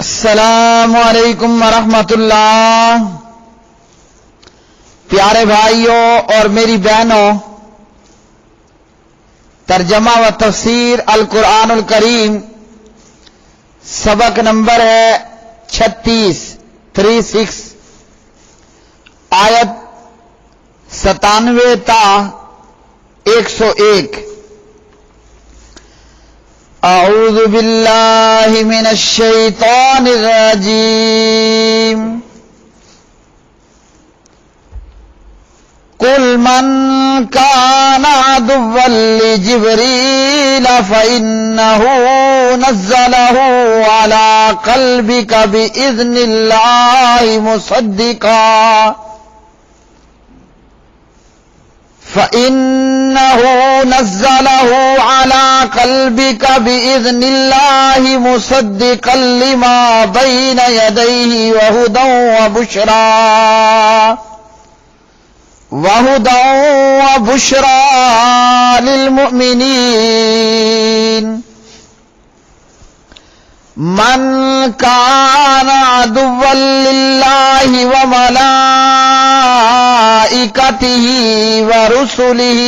السلام علیکم ورحمۃ اللہ۔ پیارے بھائیوں اور میری بہنوں، ترجمہ و تفسیر القرآن الکریم سبق نمبر ہے 36 آیت 97 تا 101۔ اعوذ باللہ من الشیطان الرجیم۔ قل من كان عدوا لجبريل فإنه نزله على قلبك بإذن الله مصدقا لما بين يديه وهدى وبشرى للمؤمنين۔ من كان عدوا لله وملائكته ورسله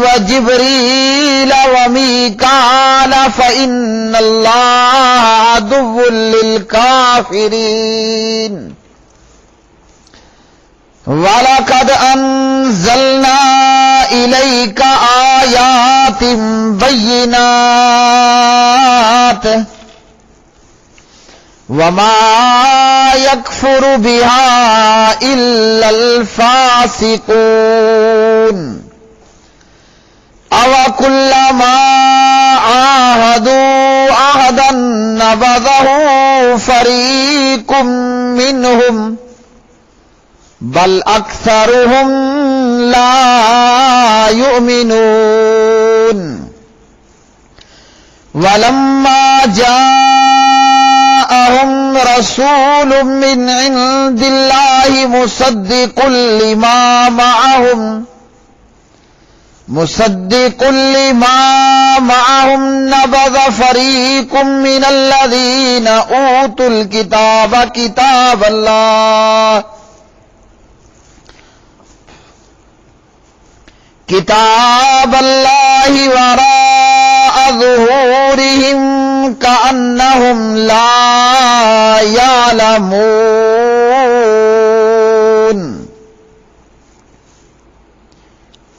وجبريل وميكال فإن الله عدو للكافرين۔ وَلَقَدْ أَنزَلْنَا إِلَيْكَ آيَاتٍ بَيِّنَاتٍ وَمَا يَكْفُرُ بِهَا إِلَّا الْفَاسِقُونَ۔ أَوَكُلَّمَا عَاهَدُوا عَهْدًا نَبَذَهُ فَرِيقٌ مِّنْهُمْ بل اکثرهم لا يؤمنون۔ ولما جاءهم رسول من عند الله مصدق لما معهم نبذ فريق من الذين اوتوا الكتاب كتاب الله وراء ظهورهم كأنهم لا يعلمون۔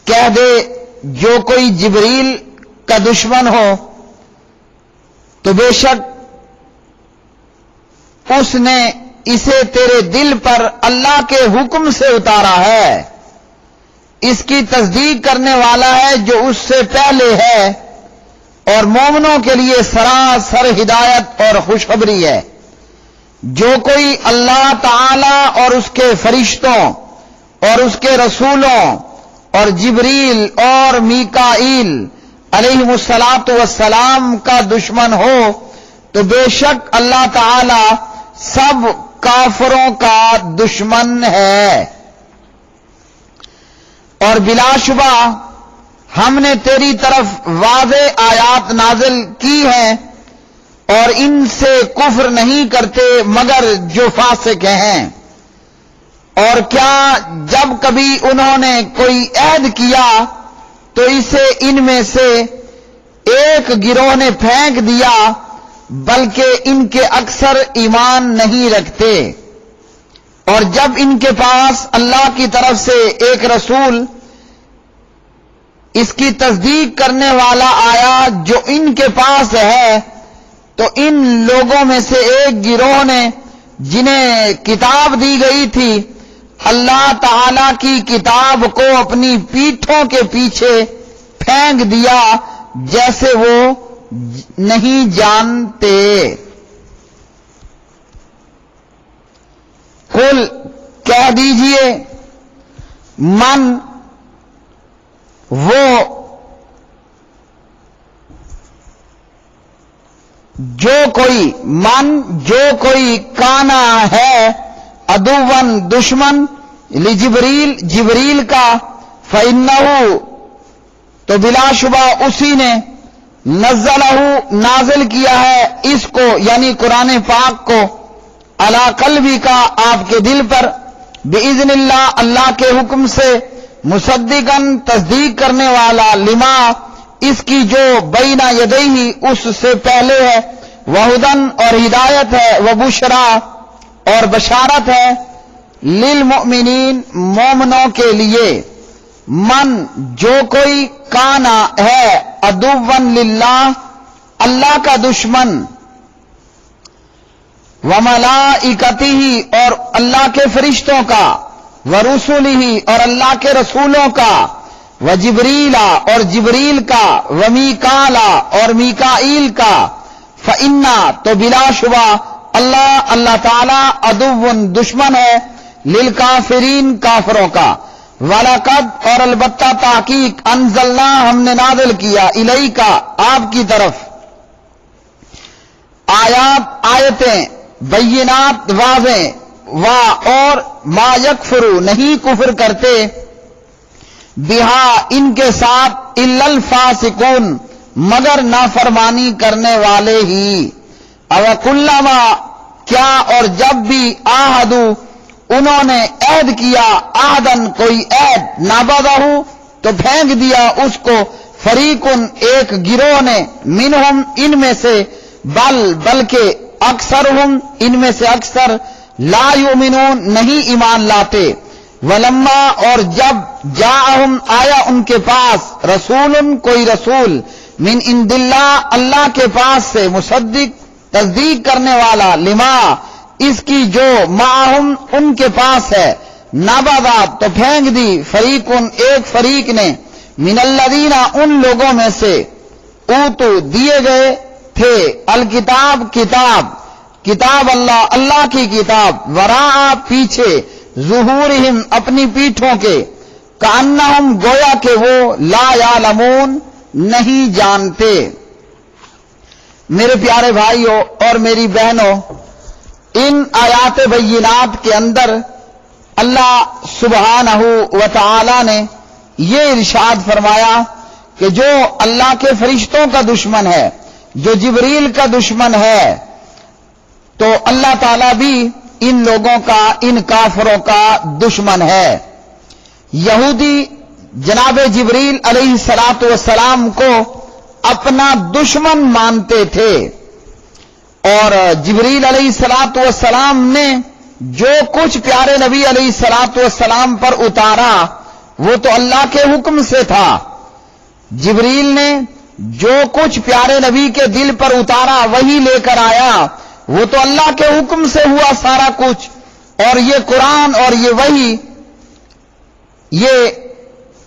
کہہ دے جو کوئی جبریل کا دشمن ہو تو بے شک اس نے اسے تیرے دل پر اللہ کے حکم سے اتارا ہے، اس کی تصدیق کرنے والا ہے جو اس سے پہلے ہے، اور مومنوں کے لیے سراسر ہدایت اور خوشخبری ہے۔ جو کوئی اللہ تعالی اور اس کے فرشتوں اور اس کے رسولوں اور جبریل اور میکائیل علیہم السلام کا دشمن ہو تو بے شک اللہ تعالی سب کافروں کا دشمن ہے۔ اور بلا شبہ ہم نے تیری طرف واضح آیات نازل کی ہیں، اور ان سے کفر نہیں کرتے مگر جو فاسق ہیں۔ اور کیا جب کبھی انہوں نے کوئی عہد کیا تو اسے ان میں سے ایک گروہ نے پھینک دیا، بلکہ ان کے اکثر ایمان نہیں رکھتے۔ اور جب ان کے پاس اللہ کی طرف سے ایک رسول اس کی تصدیق کرنے والا آیا جو ان کے پاس ہے، تو ان لوگوں میں سے ایک گروہ نے جنہیں کتاب دی گئی تھی اللہ تعالی کی کتاب کو اپنی پیٹھوں کے پیچھے پھینک دیا جیسے وہ نہیں جانتے۔ قل کہہ دیجئے، من وہ جو کوئی کانا ہے عدوًا دشمن لجبریل جبریل کا، فإنہ تو تو بلا شبہ اسی نے نزلہ نازل کیا ہے اس کو یعنی قرآن پاک کو علی قلبی کا آپ کے دل پر باذن اللہ اللہ کے حکم سے مصدقاً تصدیق کرنے والا لما اس کی جو بین یدیہ اس سے پہلے ہے وہدن اور ہدایت ہے وبشرا اور بشارت ہے للمؤمنین مومنوں کے لیے من جو کوئی کانا ہے عدوً للہ اللہ کا دشمن وملائکتہ اور اللہ کے فرشتوں کا ورسلہ اور اللہ کے رسولوں کا وجبریلا اور جبریل کا ومیکالا اور میکائیل کا فإنا تو بلا شبہ اللہ تعالی عدوٌ دشمن ہے للکافرین کافروں کا وَلَقَدْ اور البتہ تحقیق انزلنا ہم نے نازل کیا الیک آپ کی طرف آیتیں بینات واضح اور ما یکفرو نہیں کفر کرتے بہا ان کے ساتھ الا الفاسقون مگر نافرمانی کرنے والے ہی او کلما کیا اور جب بھی آہدو انہوں نے عہد کیا آہدن کوئی عہد نابذہ تو پھینک دیا اس کو فریقن ایک گروہ نے منہم ان میں سے بلکہ اکثرہم ان میں سے اکثر لا یؤمنون نہیں ایمان لاتے ولما اور جب جاءہم آیا ان کے پاس رسول کوئی رسول من عند اللہ کے پاس سے مصدق تصدیق کرنے والا لما اس کی جو معہم ان کے پاس ہے نابادات تو پھینک دی فریقن ایک فریق نے من الذین ان لوگوں میں سے اوتو دیے گئے تھے الکتاب کتاب اللہ کی کتاب وراء پیچھے ظہورہم اپنی پیٹھوں کے کأنہم گویا کہ وہ لا یعلمون نہیں جانتے۔ میرے پیارے بھائیوں اور میری بہنوں، ان آیات بینات کے اندر اللہ سبحانہ و تعالی نے یہ ارشاد فرمایا کہ جو اللہ کے فرشتوں کا دشمن ہے، جو جبریل کا دشمن ہے، تو اللہ تعالیٰ بھی ان لوگوں کا، ان کافروں کا دشمن ہے۔ یہودی جناب جبریل علیہ السلام کو اپنا دشمن مانتے تھے، اور جبریل علیہ السلام نے جو کچھ پیارے نبی علیہ السلام پر اتارا وہ تو اللہ کے حکم سے تھا۔ جبریل نے جو کچھ پیارے نبی کے دل پر اتارا وہی لے کر آیا، وہ تو اللہ کے حکم سے ہوا سارا کچھ۔ اور یہ قرآن اور یہ وحی، یہ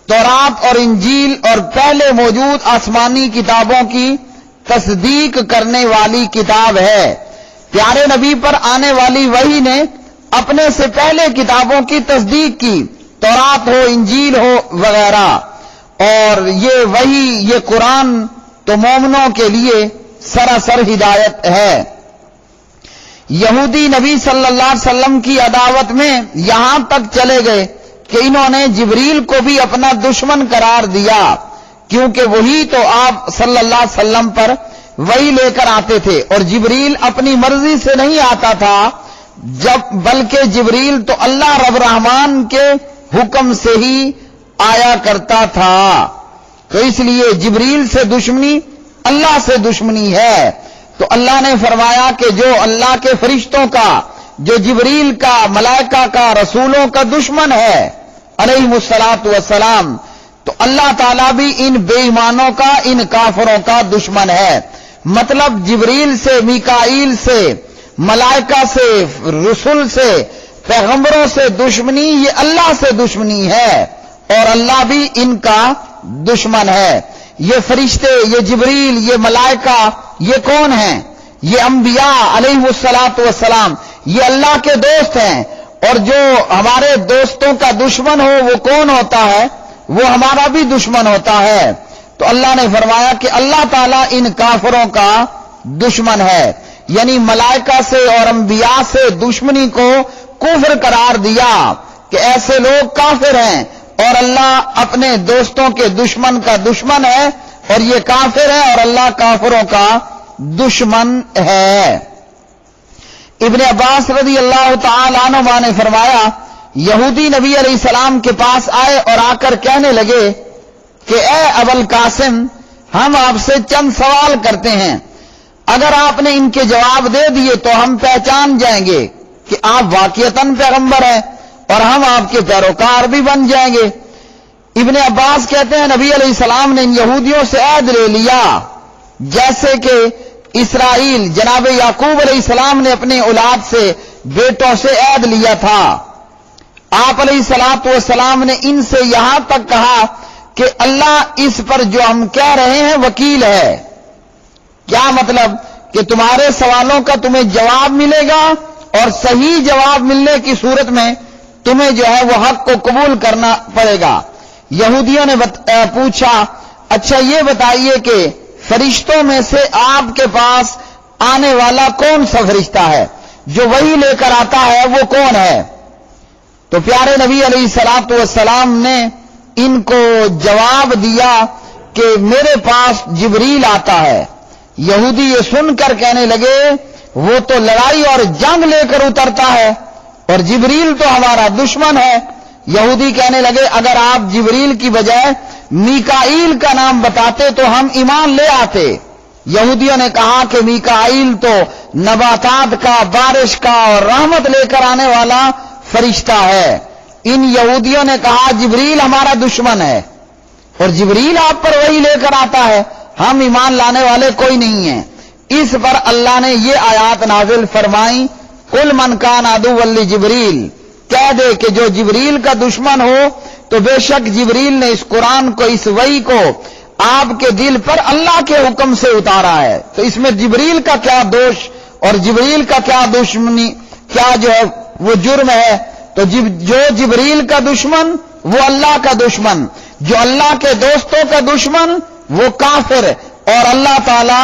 تورات اور انجیل اور پہلے موجود آسمانی کتابوں کی تصدیق کرنے والی کتاب ہے۔ پیارے نبی پر آنے والی وحی نے اپنے سے پہلے کتابوں کی تصدیق کی، تورات ہو، انجیل ہو وغیرہ، اور یہ وحی، یہ قرآن تو مومنوں کے لیے سراسر ہدایت ہے۔ یہودی نبی صلی اللہ علیہ وسلم کی عداوت میں یہاں تک چلے گئے کہ انہوں نے جبریل کو بھی اپنا دشمن قرار دیا، کیونکہ وہی تو آپ صلی اللہ علیہ وسلم پر وہی لے کر آتے تھے، اور جبریل اپنی مرضی سے نہیں آتا تھا، بلکہ جبریل تو اللہ رب الرحمن کے حکم سے ہی آیا کرتا تھا۔ تو اس لیے جبریل سے دشمنی اللہ سے دشمنی ہے۔ تو اللہ نے فرمایا کہ جو اللہ کے فرشتوں کا، جو جبریل کا، ملائکہ کا، رسولوں کا دشمن ہے علیہ السلام، تو اللہ تعالیٰ بھی ان بے ایمانوں کا، ان کافروں کا دشمن ہے۔ مطلب جبریل سے، میکائیل سے، ملائکہ سے، رسول سے، پیغمبروں سے دشمنی یہ اللہ سے دشمنی ہے، اور اللہ بھی ان کا دشمن ہے۔ یہ فرشتے، یہ جبریل، یہ ملائکہ، یہ کون ہیں؟ یہ انبیاء علیہ السلام، یہ اللہ کے دوست ہیں، اور جو ہمارے دوستوں کا دشمن ہو وہ کون ہوتا ہے؟ وہ ہمارا بھی دشمن ہوتا ہے۔ تو اللہ نے فرمایا کہ اللہ تعالیٰ ان کافروں کا دشمن ہے، یعنی ملائکہ سے اور انبیاء سے دشمنی کو کفر قرار دیا کہ ایسے لوگ کافر ہیں، اور اللہ اپنے دوستوں کے دشمن کا دشمن ہے اور یہ کافر ہے اور اللہ کافروں کا دشمن ہے۔ ابن عباس رضی اللہ تعالی عنہما نے فرمایا یہودی نبی علیہ السلام کے پاس آئے اور آ کر کہنے لگے کہ اے ابو القاسم، ہم آپ سے چند سوال کرتے ہیں، اگر آپ نے ان کے جواب دے دیے تو ہم پہچان جائیں گے کہ آپ واقعتاً پیغمبر ہیں اور ہم آپ کے پیروکار بھی بن جائیں گے۔ ابن عباس کہتے ہیں نبی علیہ السلام نے ان یہودیوں سے عہد لے لیا جیسے کہ اسرائیل جناب یعقوب علیہ السلام نے اپنے اولاد سے بیٹوں سے عہد لیا تھا۔ آپ علیہ الصلوۃ والسلام نے ان سے یہاں تک کہا کہ اللہ اس پر جو ہم کہہ رہے ہیں وکیل ہے۔ کیا مطلب؟ کہ تمہارے سوالوں کا تمہیں جواب ملے گا اور صحیح جواب ملنے کی صورت میں تمہیں جو ہے وہ حق کو قبول کرنا پڑے گا۔ یہودیوں نے پوچھا اچھا یہ بتائیے کہ فرشتوں میں سے آپ کے پاس آنے والا کون سا فرشتہ ہے؟ جو وہی لے کر آتا ہے وہ کون ہے؟ تو پیارے نبی علیہ الصلوۃ والسلام نے ان کو جواب دیا کہ میرے پاس جبریل آتا ہے۔ یہودی یہ سن کر کہنے لگے وہ تو لڑائی اور جنگ لے کر اترتا ہے اور جبریل تو ہمارا دشمن ہے۔ یہودی کہنے لگے اگر آپ جبریل کی بجائے میکائیل کا نام بتاتے تو ہم ایمان لے آتے۔ یہودیوں نے کہا کہ میکائیل تو نباتات کا، بارش کا اور رحمت لے کر آنے والا فرشتہ ہے۔ ان یہودیوں نے کہا جبریل ہمارا دشمن ہے اور جبریل آپ پر وہی لے کر آتا ہے، ہم ایمان لانے والے کوئی نہیں ہیں۔ اس پر اللہ نے یہ آیات نازل فرمائیں قل من کان عدوا لجبریل، کہہ دے کہ جو جبریل کا دشمن ہو تو بے شک جبریل نے اس قرآن کو، اس وحی کو آپ کے دل پر اللہ کے حکم سے اتارا ہے۔ تو اس میں جبریل کا کیا دوش اور جبریل کا کیا دشمنی، کیا جو ہے وہ جرم ہے؟ تو جو جبریل کا دشمن وہ اللہ کا دشمن، جو اللہ کے دوستوں کا دشمن وہ کافر اور اللہ تعالی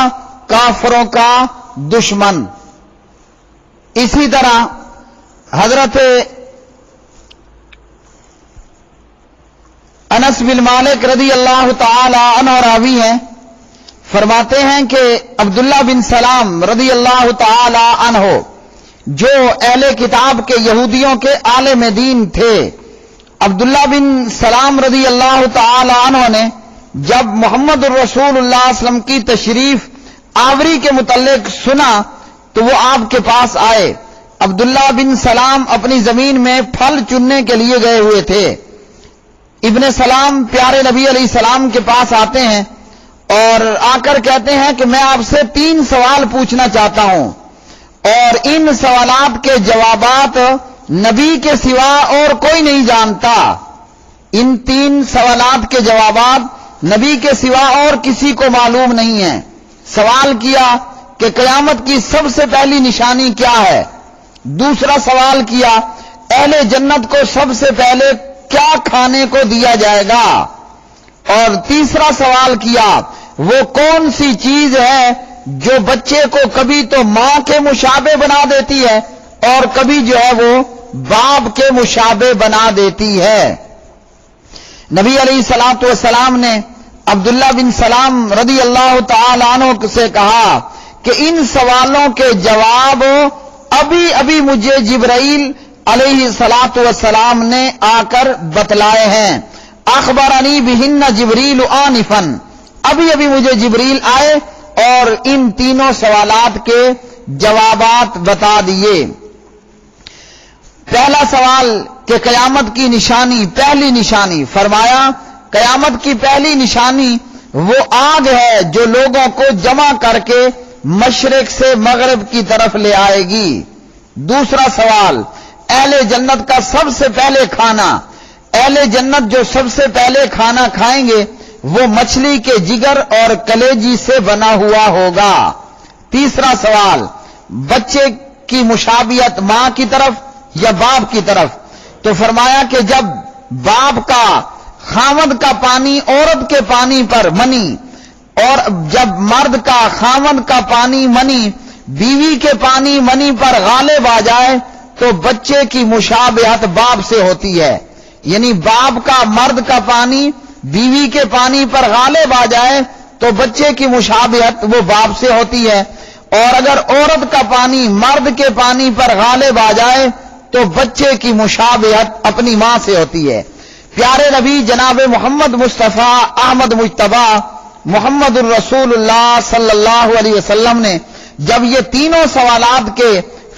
کافروں کا دشمن۔ اسی طرح حضرت انس بن مالک رضی اللہ تعالی عنہ راوی ہیں، فرماتے ہیں کہ عبداللہ بن سلام رضی اللہ تعالی عنہ جو اہل کتاب کے یہودیوں کے عالم دین تھے، عبداللہ بن سلام رضی اللہ تعالی عنہ نے جب محمد الرسول اللہ صلی اللہ علیہ وسلم کی تشریف آوری کے متعلق سنا تو وہ آپ کے پاس آئے۔ عبداللہ بن سلام اپنی زمین میں پھل چننے کے لیے گئے ہوئے تھے۔ ابن سلام پیارے نبی علیہ السلام کے پاس آتے ہیں اور آ کر کہتے ہیں کہ میں آپ سے 3 سوال پوچھنا چاہتا ہوں اور ان سوالات کے جوابات نبی کے سوا اور کوئی نہیں جانتا۔ ان 3 سوالات کے جوابات نبی کے سوا اور کسی کو معلوم نہیں ہے۔ سوال کیا کہ قیامت کی سب سے پہلی نشانی کیا ہے؟ دوسرا سوال کیا اہل جنت کو سب سے پہلے کیا کھانے کو دیا جائے گا؟ اور تیسرا سوال کیا وہ کون سی چیز ہے جو بچے کو کبھی تو ماں کے مشابہ بنا دیتی ہے اور کبھی جو ہے وہ باپ کے مشابہ بنا دیتی ہے؟ نبی علیہ الصلوۃ والسلام نے عبداللہ بن سلام رضی اللہ تعالی عنہ سے کہا کہ ان سوالوں کے جواب ابھی مجھے جبرائیل علیہ الصلوۃ والسلام نے آ کر بتلائے ہیں۔ اخبرنی بہن جبریل آنفا، ابھی مجھے جبریل آئے اور ان 3 سوالات کے جوابات بتا دیے۔ پہلا سوال کہ قیامت کی نشانی، پہلی نشانی، فرمایا قیامت کی پہلی نشانی وہ آگ ہے جو لوگوں کو جمع کر کے مشرق سے مغرب کی طرف لے آئے گی۔ دوسرا سوال اہل جنت کا سب سے پہلے کھانا، اہل جنت جو سب سے پہلے کھانا کھائیں گے وہ مچھلی کے جگر اور کلیجی سے بنا ہوا ہوگا۔ تیسرا سوال بچے کی مشابہت ماں کی طرف یا باپ کی طرف، تو فرمایا کہ جب باپ کا خاوند کا پانی عورت کے پانی پر منی اور جب مرد کا خاوند کا پانی منی بیوی کے پانی منی پر غالب آ جائے تو بچے کی مشابہت باپ سے ہوتی ہے۔ یعنی باپ کا، مرد کا پانی بیوی کے پانی پر غالب آ جائے تو بچے کی مشابہت وہ باپ سے ہوتی ہے، اور اگر عورت کا پانی مرد کے پانی پر غالب آ جائے تو بچے کی مشابہت اپنی ماں سے ہوتی ہے۔ پیارے نبی جناب محمد مصطفیٰ احمد مجتبی محمد الرسول اللہ صلی اللہ علیہ وسلم نے جب یہ تینوں سوالات کے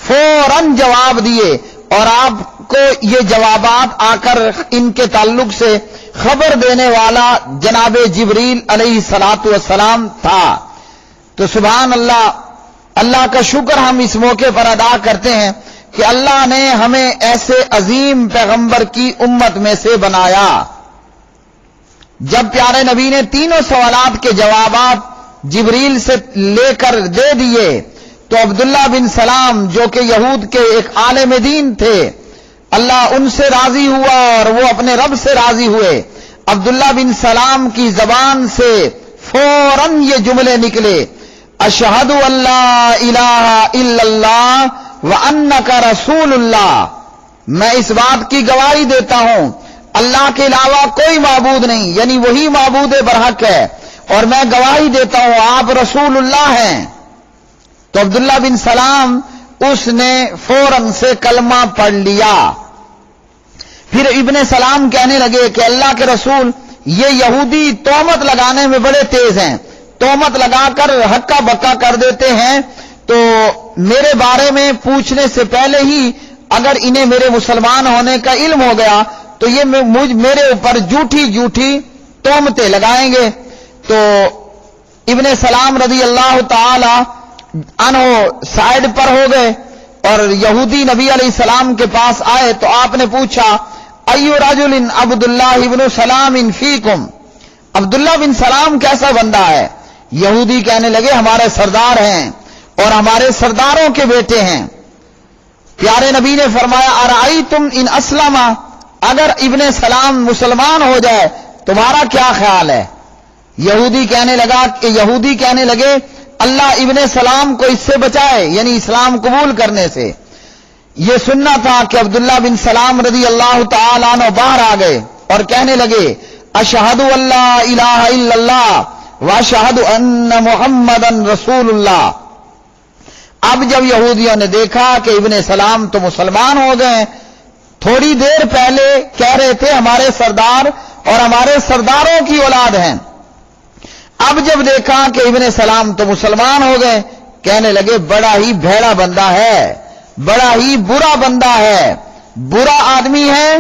فوراً جواب دیے، اور آپ کو یہ جوابات آ کر ان کے تعلق سے خبر دینے والا جناب جبریل علیہ الصلوۃ والسلام تھا، تو سبحان اللہ، اللہ کا شکر ہم اس موقع پر ادا کرتے ہیں کہ اللہ نے ہمیں ایسے عظیم پیغمبر کی امت میں سے بنایا۔ جب پیارے نبی نے تینوں سوالات کے جوابات جبریل سے لے کر دے دیے تو عبداللہ بن سلام جو کہ یہود کے ایک عالم دین تھے، اللہ ان سے راضی ہوا اور وہ اپنے رب سے راضی ہوئے۔ عبداللہ بن سلام کی زبان سے فوراً یہ جملے نکلے، اشہد ان لا الہ الا اللہ وانک رسول اللہ، میں اس بات کی گواہی دیتا ہوں اللہ کے علاوہ کوئی معبود نہیں، یعنی وہی معبود برحق ہے، اور میں گواہی دیتا ہوں آپ رسول اللہ ہیں۔ تو عبداللہ بن سلام اس نے فوراً سے کلمہ پڑھ لیا۔ پھر ابن سلام کہنے لگے کہ اللہ کے رسول، یہ یہودی تہمت لگانے میں بڑے تیز ہیں، تہمت لگا کر ہکا بکا کر دیتے ہیں، تو میرے بارے میں پوچھنے سے پہلے ہی اگر انہیں میرے مسلمان ہونے کا علم ہو گیا تو یہ میرے اوپر جھوٹی تہمتیں لگائیں گے۔ تو ابن سلام رضی اللہ تعالی عنہ سائڈ پر ہو گئے اور یہودی نبی علیہ السلام کے پاس آئے تو آپ نے پوچھا، ایو رجل عبداللہ ابن سلام فیکم، عبداللہ بن سلام کیسا بندہ ہے؟ یہودی کہنے لگے ہمارے سردار ہیں اور ہمارے سرداروں کے بیٹے ہیں۔ پیارے نبی نے فرمایا، ارائیتم ان اسلم، اگر ابن سلام مسلمان ہو جائے تمہارا کیا خیال ہے؟ یہودی کہنے لگے اللہ ابن سلام کو اس سے بچائے، یعنی اسلام قبول کرنے سے۔ یہ سننا تھا کہ عبداللہ بن سلام رضی اللہ تعالیٰ عنہ باہر آ گئے اور کہنے لگے، اشہد ان لا الہ الا اللہ واشہد ان محمدن رسول اللہ۔ اب جب یہودیوں نے دیکھا کہ ابن سلام تو مسلمان ہو گئے، تھوڑی دیر پہلے کہہ رہے تھے ہمارے سردار اور ہمارے سرداروں کی اولاد ہیں، اب جب دیکھا کہ ابن سلام تو مسلمان ہو گئے، کہنے لگے بڑا ہی بھیڑا بندہ ہے، بڑا ہی برا بندہ ہے، برا آدمی ہے،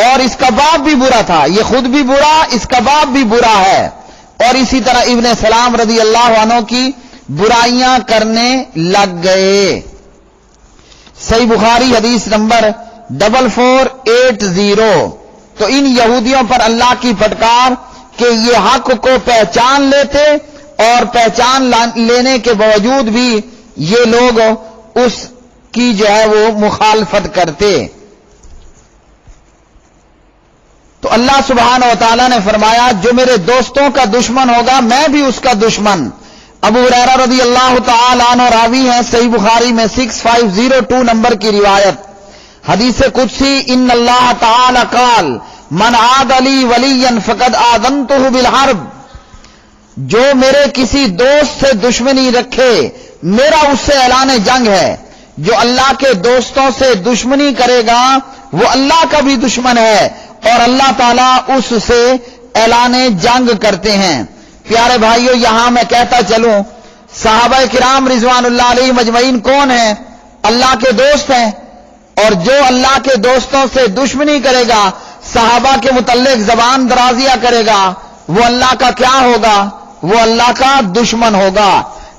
اور اس کا باپ بھی برا تھا، یہ خود بھی برا، اس کا باپ بھی برا ہے۔ اور اسی طرح ابن سلام رضی اللہ عنہ کی برائیاں کرنے لگ گئے۔ صحیح بخاری حدیث نمبر 4480۔ تو ان یہودیوں پر اللہ کی پھٹکار کہ یہ حق کو پہچان لیتے اور پہچان لینے کے باوجود بھی یہ لوگ اس کی جو ہے وہ مخالفت کرتے۔ تو اللہ سبحانہ و تعالیٰ نے فرمایا جو میرے دوستوں کا دشمن ہوگا میں بھی اس کا دشمن۔ ابو ہریرہ رضی اللہ تعالی عنہ راوی ہیں، صحیح بخاری میں 6502 نمبر کی روایت، حدیث قدسی، ان اللہ تعالی قال من عاد لی ولیا فقد آذنتہ بالحرب، جو میرے کسی دوست سے دشمنی رکھے میرا اس سے اعلان جنگ ہے۔ جو اللہ کے دوستوں سے دشمنی کرے گا وہ اللہ کا بھی دشمن ہے اور اللہ تعالیٰ اس سے اعلان جنگ کرتے ہیں۔ پیارے بھائیو، یہاں میں کہتا چلوں صحابہ کرام رضوان اللہ علیہ مجمعین کون ہیں؟ اللہ کے دوست ہیں، اور جو اللہ کے دوستوں سے دشمنی کرے گا، صحابہ کے متعلق زبان درازیہ کرے گا، وہ اللہ کا کیا ہوگا؟ وہ اللہ کا دشمن ہوگا۔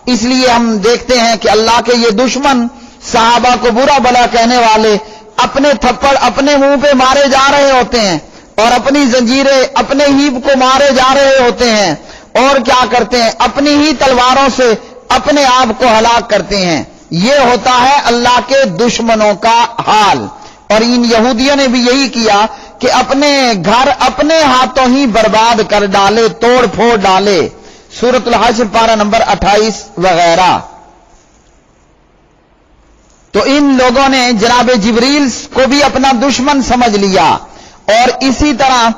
اس لیے ہم دیکھتے ہیں کہ اللہ کے یہ دشمن صحابہ کو برا بلا کہنے والے اپنے تھپڑ اپنے منہ پہ مارے جا رہے ہوتے ہیں اور اپنی زنجیریں اپنے ہی کو مارے جا رہے ہوتے ہیں، اور کیا کرتے ہیں؟ اپنی ہی تلواروں سے اپنے آپ کو ہلاک کرتے ہیں۔ یہ ہوتا ہے اللہ کے دشمنوں کا حال، اور ان یہودیوں نے بھی یہی کیا کہ اپنے گھر اپنے ہاتھوں ہی برباد کر ڈالے، توڑ پھوڑ ڈالے۔ سورۃ الحشر پارہ نمبر 28 وغیرہ۔ تو ان لوگوں نے جناب جبریل کو بھی اپنا دشمن سمجھ لیا اور اسی طرح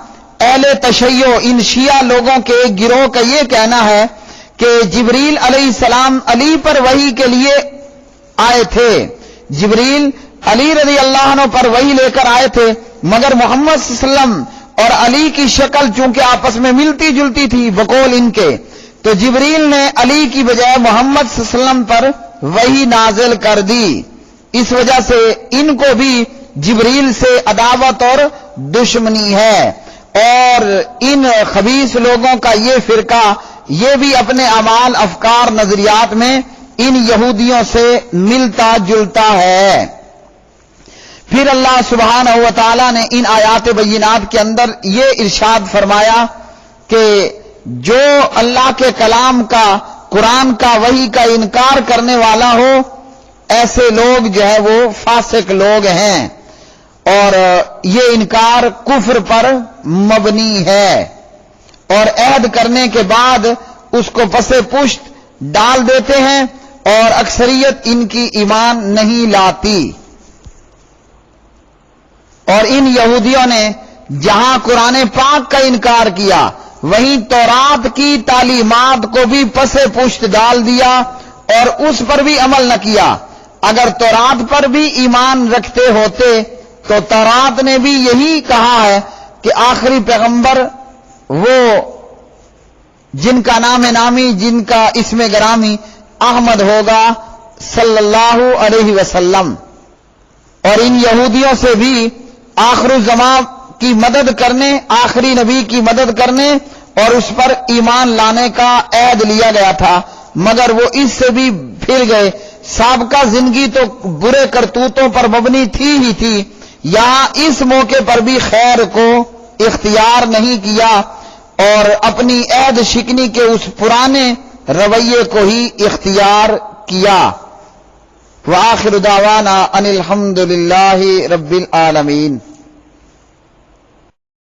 اہل تشیع ان شیعہ لوگوں کے ایک گروہ کا یہ کہنا ہے کہ جبریل علیہ السلام علی پر وحی کے لیے آئے تھے، جبریل علی رضی اللہ عنہ پر وحی لے کر آئے تھے، مگر محمد صلی اللہ علیہ وسلم اور علی کی شکل چونکہ آپس میں ملتی جلتی تھی بقول ان کے، تو جبریل نے علی کی بجائے محمد صلی اللہ علیہ وسلم پر وحی نازل کر دی۔ اس وجہ سے ان کو بھی جبریل سے عداوت اور دشمنی ہے، اور ان خبیث لوگوں کا یہ فرقہ یہ بھی اپنے اعمال، افکار، نظریات میں ان یہودیوں سے ملتا جلتا ہے۔ پھر اللہ سبحانہ و تعالی نے ان آیات بینات کے اندر یہ ارشاد فرمایا کہ جو اللہ کے کلام کا، قرآن کا، وحی کا انکار کرنے والا ہو، ایسے لوگ جو ہے وہ فاسق لوگ ہیں، اور یہ انکار کفر پر مبنی ہے، اور عہد کرنے کے بعد اس کو پس پشت ڈال دیتے ہیں، اور اکثریت ان کی ایمان نہیں لاتی۔ اور ان یہودیوں نے جہاں قرآن پاک کا انکار کیا، وہیں تورات کی تعلیمات کو بھی پس پشت ڈال دیا اور اس پر بھی عمل نہ کیا۔ اگر تورات پر بھی ایمان رکھتے ہوتے تو تورات نے بھی یہی کہا ہے کہ آخری پیغمبر وہ جن کا نام نامی، جن کا اسم گرامی احمد ہوگا صلی اللہ علیہ وسلم۔ اور ان یہودیوں سے بھی آخر الزمان کی مدد کرنے، آخری نبی کی مدد کرنے اور اس پر ایمان لانے کا عہد لیا گیا تھا، مگر وہ اس سے بھی پھر گئے۔ سابقہ زندگی تو برے کرتوتوں پر مبنی تھی ہی تھی، یہاں اس موقع پر بھی خیر کو اختیار نہیں کیا اور اپنی عہد شکنی کے اس پرانے رویے کو ہی اختیار کیا۔ وآخر دعوانا ان الحمد للہ رب العالمین۔